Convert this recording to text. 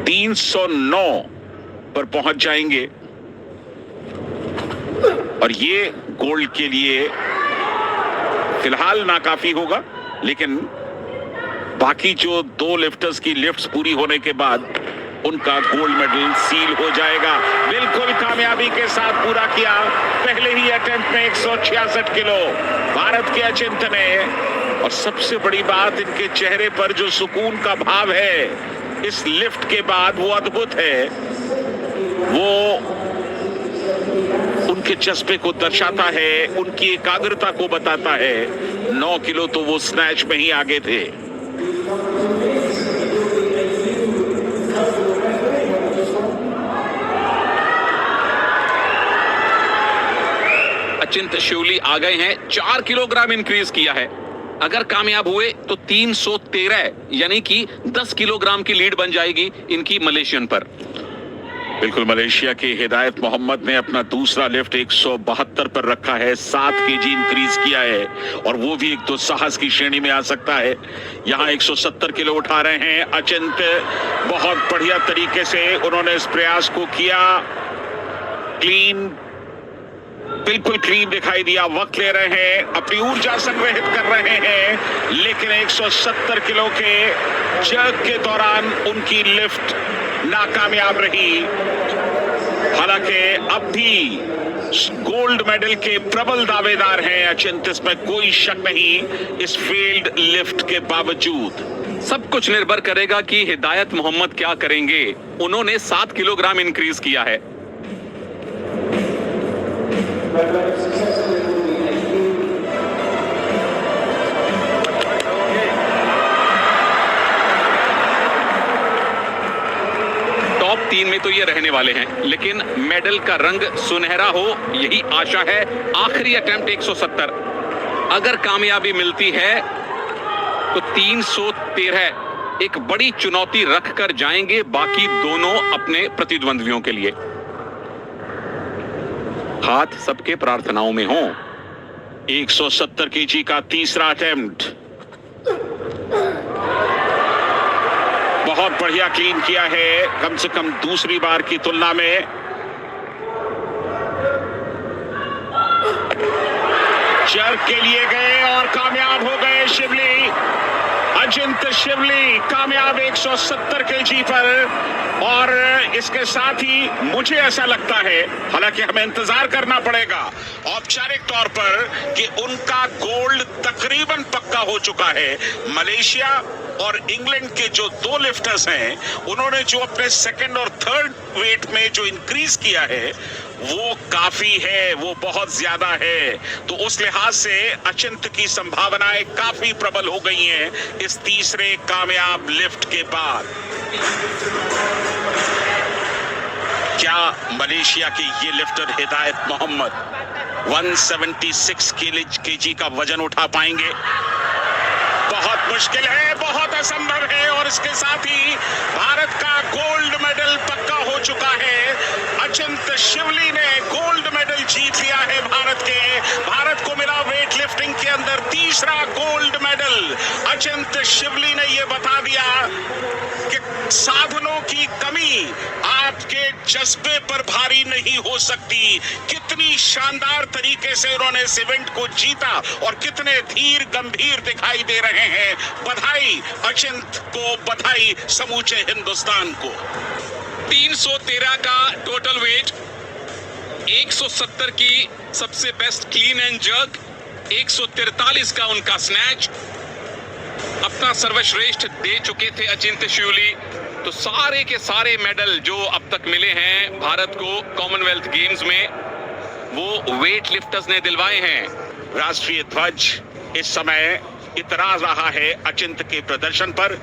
309 पर पहुंच जाएंगे और ये गोल्ड के लिए फिलहाल नाकाफी होगा, लेकिन बाकी जो 2 लिफ्टर्स की लिफ्ट्स पूरी होने के बाद उनका गोल्ड मेडल सील हो जाएगा। बिल्कुल कामयाबी के साथ पूरा किया पहले ही अटेम्प्ट में 166 किलो भारत के अचिंत्य ने। और सबसे बड़ी बात, इनके चेहरे पर जो सुकून का भाव है इस लिफ्ट के बाद वो अद्भुत है। वो उनके जज्बे को दर्शाता है, उनकी एकाग्रता को बताता है। 9 किलो तो वो स्नैच में ही आगे थे। अचिंत्य शिवली आ गए हैं, 4 किलोग्राम इंक्रीज किया है। अगर कामयाब हुए तो 313 यानी कि 10 किलोग्राम की लीड बन जाएगी इनकी मलेशियन पर। बिल्कुल, मलेशिया के हिदायत मोहम्मद ने अपना दूसरा लिफ्ट 172 पर रखा है, 7 केजी इंक्रीज किया है और वो भी एक तो साहस की श्रेणी में आ सकता है। यहाँ 170 किलो उठा रहे हैं अचिंत्य। बहुत बढ़िया तरीके से उन्होंने इस प्रयास को किया। क्लीन, बिल्कुल क्लीन दिखाई दिया। वक्त ले रहे हैं, अपनी ऊर्जा संग्रहित कर रहे हैं, लेकिन 170 किलो के जर्क के दौरान उनकी लिफ्ट नाकामयाब रही। हालांकि अब भी गोल्ड मेडल के प्रबल दावेदार हैं अचिंत्य, इसमें कोई शक नहीं। इस फेल्ड लिफ्ट के बावजूद सब कुछ निर्भर करेगा कि हिदायत मोहम्मद क्या करेंगे। उन्होंने 7 किलोग्राम इंक्रीज किया है। टॉप 3 में तो ये रहने वाले हैं, लेकिन मेडल का रंग सुनहरा हो यही आशा है। आखिरी अटेम्प्ट 170, अगर कामयाबी मिलती है तो 313 एक बड़ी चुनौती रखकर जाएंगे बाकी दोनों अपने प्रतिद्वंद्वियों के लिए। हाथ सबके प्रार्थनाओं में हो। 170 केजी का तीसरा अटेम्प्ट, बहुत बढ़िया क्लीन किया है, कम से कम दूसरी बार की तुलना में। जर्क के लिए गए और कामयाब हो गए शिवली। अचिंत्य शिवली कामयाब 170 केजी पर। और इसके साथ ही मुझे ऐसा लगता है, हालांकि हमें इंतजार करना पड़ेगा औपचारिक तौर पर, कि उनका गोल्ड तकरीबन पक्का हो चुका है। मलेशिया और इंग्लैंड के जो 2 लिफ्टर्स हैं, उन्होंने जो अपने सेकंड और थर्ड वेट में जो इंक्रीज किया है वो काफी है, वो बहुत ज्यादा है। तो उस लिहाज से अचिंत्य की संभावनाएं काफी प्रबल हो गई हैं इस तीसरे कामयाब लिफ्ट के बाद। क्या मलेशिया के ये लिफ्टर हिदायत मोहम्मद 176 केजी का वजन उठा पाएंगे? बहुत मुश्किल है, बहुत असंभव है। और इसके साथ ही भारत का गोल्ड मेडल पक्का हो चुका है। अचिंत्य शिवली ने गोल्ड मेडल जीत लिया है भारत को मिला वेट लिफ्टिंग के अंदर तीसरा गोल्ड मेडल। अचिंत्य शिवली ने यह बता दिया कि साधनों की कमी आपके जज्बे पर भारी नहीं हो सकती। कितनी शानदार तरीके से उन्होंने इस इवेंट को जीता और कितने धीर गंभीर दिखाई दे रहे हैं। बधाई अचिंत्य को, बधाई समूचे हिंदुस्तान को। 313 का टोटल वेट, 170 की सबसे बेस्ट क्लीन एंड जर्क, 143 का उनका स्नैच। अपना सर्वश्रेष्ठ दे चुके थे अचिंत्य शिवली। तो सारे के सारे मेडल जो अब तक मिले हैं भारत को कॉमनवेल्थ गेम्स में, वो वेट लिफ्टर्स ने दिलवाए हैं। राष्ट्रीय ध्वज इस समय इतरा रहा है अचिंत्य के प्रदर्शन पर।